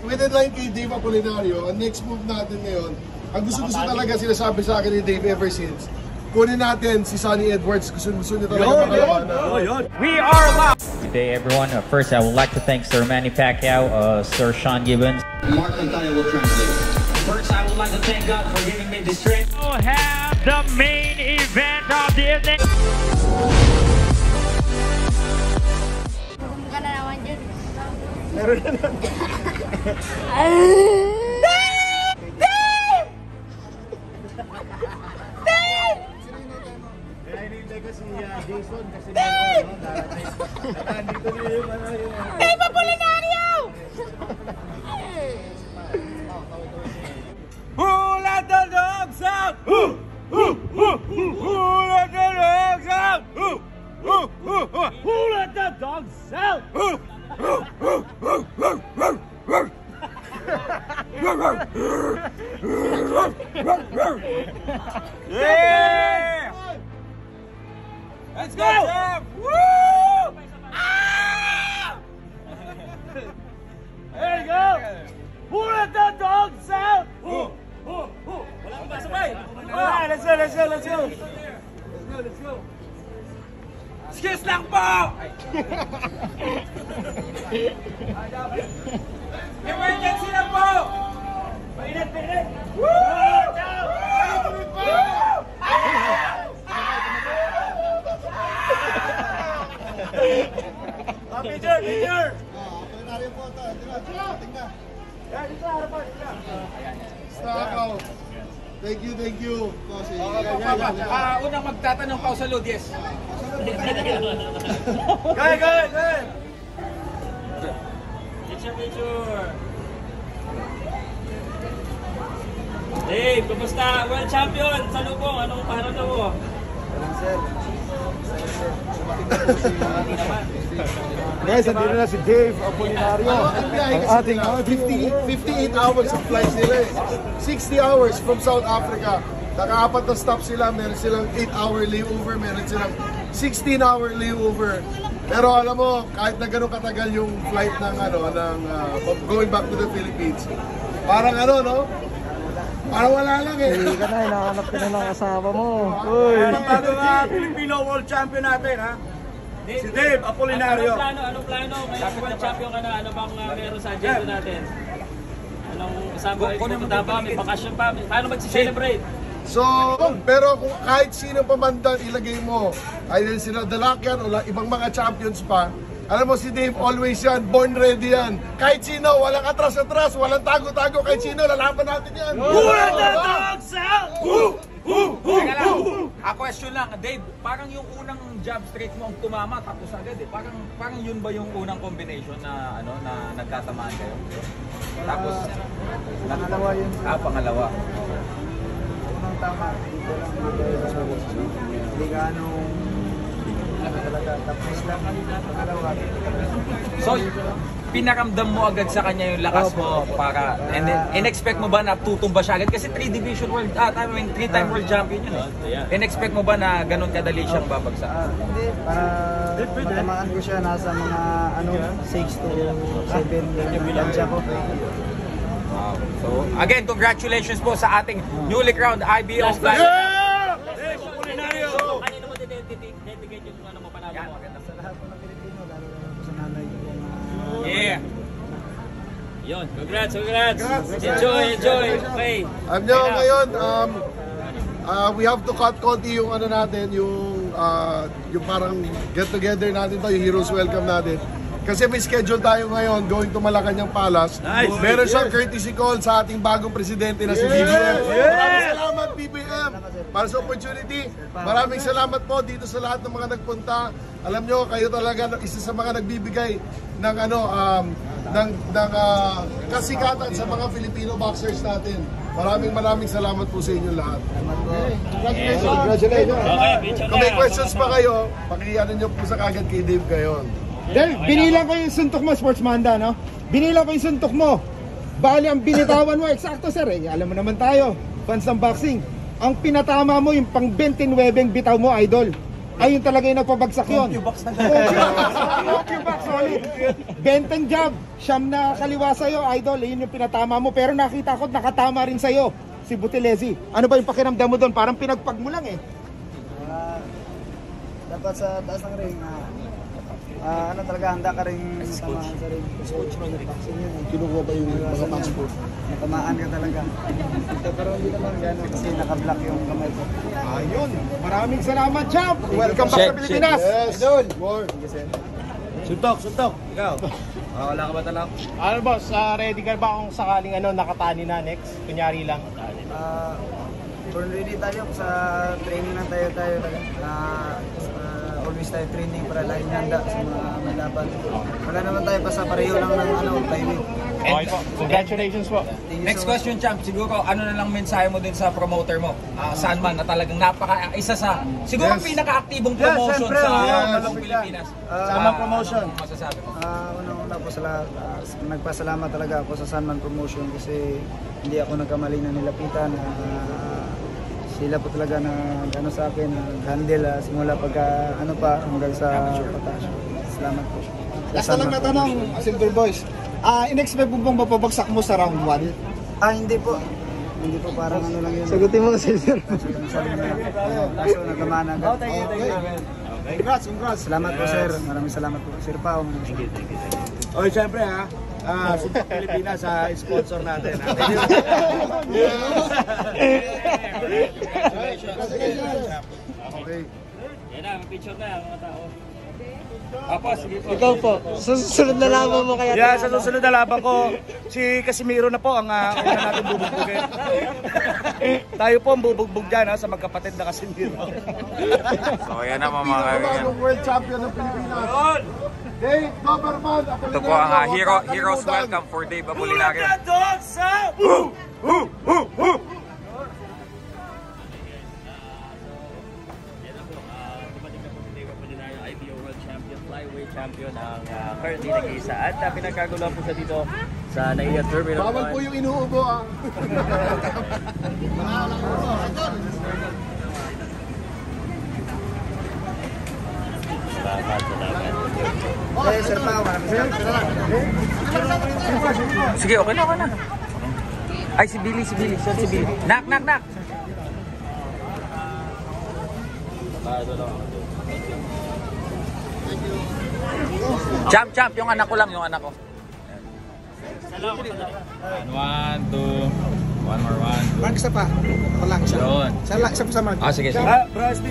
with the line kay Dave Apolinario, ang next move natin ngayon, ang gusto talaga sinasabi sa akin ni Dave ever since, kunin natin si Sonny Edwards. Gusto niya talaga makalaban. We are live! Good day, everyone. First, I would like to thank Sir Manny Pacquiao, Sir Sean Gibbons. Mark Antaya will translate. First, I would like to thank God for giving me this trip. We'll have the main event of the evening. Huwag ka na naman dyan. Meron na naman. Jason kasi Dave! Nandito na yung Dave Apolinario! Who let the dogs out? Who let the dogs out? Who let the dogs out? Yeah! Let's go! Woo! Ah! There you go! Who let the dogs out? Alright, let's go, let's go, let's go! Let's go! Excuse lang po! Emergency na po! Mainit, mainit! Woo! Major! Major! Apolinario po ito. Tingnan. Dito, harapan. Stop out. Thank you. Unang magtatanong pa sa load, yes. Good. Picture. Dave, kumusta? World champion! Salubong, anong paharap mo? Sir. Guys, andito na si Dave Apolinario. Ang ating 58 hours of flight nila eh. 60 hours from South Africa. Nakaapat na stop sila. Meron silang 8-hour layover. Meron silang 16-hour layover. Pero alam mo, kahit na gano'ng katagal yung flight ng going back to the Philippines, parang no? Parang wala lang eh. Hindi ka na, hinahanap ka na ng kasama mo. Uy! Ang Filipino World Champion natin, ha? Si Dave Apolinario. Anong plano? Ngayon world champion ka na, ano bang meron sa agenda natin? Anong kasama? Pupunta ba? May bakasyon pa? Paano mag-celebrate? So, pero kung kahit sino pa man doon ilagay mo, ay sila Dalakian o ibang mga champions pa, alam mo si Dave, always yan, born ready yan. Kahit sino, walang atras-atras, walang tago-tago, kahit sino, lalaban natin yan. Who let the dogs out? Teka lang, question lang, Dave, parang yung unang jab straight mo ang tumama tapos agad eh. Parang yun ba yung unang combination na na nagkatamaan kayo? Tapos Pangalawa yun. Pangalawa. Unang tama, dito lang hindi ka tapos lang pangalawa. So, pinaramdam mo agad sa kanya yung lakas mo para, and then, in-expect mo ba na tutumba siya agad? Kasi 3-time world champion yun eh. In-expect mo ba na ganun kadali siyang babagsak? Hindi, para matamaan ko siya nasa mga 6 to 7 lansya ko. Wow. So, again, congratulations po sa ating newly crowned IBO flag. Kanino mo dedicate yung ano mo panalo mo? Sa lahat po ng Pilipino, lalo na sa nanay ko. Yeah. Yun, congrats! Enjoy! Okay. Alam nyo, ngayon, we have to cut konti yung natin, yung parang get together natin to, yung Heroes Welcome natin. Kasi may schedule tayo ngayon going to Malacanang Palace. Nice. Meron siyang courtesy call sa ating bagong presidente na si BBM. Maraming salamat BBM para sa opportunity. Maraming salamat po dito sa lahat ng mga nagpunta. Alam nyo, kayo talaga isa sa mga nagbibigay ng kasikatan sa mga Filipino boxers natin. Maraming salamat po sa inyo lahat. Congratulations. Kung may questions pa kayo, pakiano nyo po sa kagad kay Dave Gayon. Dave, binilang ko yung suntok mo, Sportsmanda, no? Binilang ko yung suntok mo. Bali, ang binitawan mo, eksakto sir, alam mo naman tayo, fans ng boxing. Ang pinatama mo, yung pang 29 bitaw mo, idol. Ayun talaga yung nagpabagsak yun. Box solid. Benteng jab, siyam na kaliwa sa'yo, idol. Yun yung pinatama mo. Pero nakita ko nakatama rin sa'yo si Buthelezi. Ano ba yung pakiramdam mo doon? Parang pinagpag mo lang eh. Dapat sa taas ng ring, ano talaga, handa ka rin tamaan sa ring. Coach mo, nag-boxing yun. Kinukuha ba yung mga passport? Natamaan ka talaga. Pero hindi naman gano'n kasi naka-block yung kamay ko. Ayun. Maraming salamat, champ. Welcome back sa Pilipinas. Yes! More! Suntok. Ikaw. Wala ka ba talaga? Ano boss, ready ka ba kung sakaling nakatali na next? Kunyari lang. Born ready tayo sa training lang tayo. Always tayo training para laging handa sa mga may laban. Wala naman tayo pa sa pareho lang ng timing. Okay po. Congratulations po. Next question, champ. Siguro ano na lang mensahe mo din sa promoter mo? Sandman na talagang isa sa siguro pinaka-aktibong promotion sa Pilipinas. Sandman Promotion. Ano masasabi mo? Unang-una po nagpasalamat talaga ako sa Sandman Promotion kasi hindi ako nagkamali na nilapitan. Sila po talaga na ano sa akin, handle simula pagka hanggang sa pataas. Salamat po. Last na lang na tanong, Silver Boys. In-expect mo bang mapabagsak mo sa round 1? Hindi po. Hindi po, parang ano lang yun. Sagutin mo kasi, sir. Kaso natamaan agad. Congrats. Salamat po, sir. Maraming salamat po. Sir Pao. Oy, syempre Suntok Pilipinas sponsor natin. Okay. Yan na, may picture na mga tao. Sige po. Ikaw po, sa susunod na laban mo kaya. Yeah, sa susunod na laban ko, si Casimiro na po ang una natin bubugbugin. Tayo po ang bubugbog dyan sa magkapatid na Casimiro. So yan na mga kaibigan. World Champion ng Pilipinas. Dave Doberman. Ito po ang Heroes Welcome for Dave Apolinario. IBO World Champion, Flyweight Champion ang currently nag-iisa at pinagkaguluhan po siya dito sa NAIA Terminal 1. Bawal po yung inuubo Sir Pao, maraming salamat. Sige, okay na. Ay, si Billy. Knock. Champ, yung anak ko lang, yung anak ko. 1, 2. One more, 1, 2. Mark, isa pa. Ako lang, isa. Yun. Isa pa sa Mark. Sige. Bro, SB,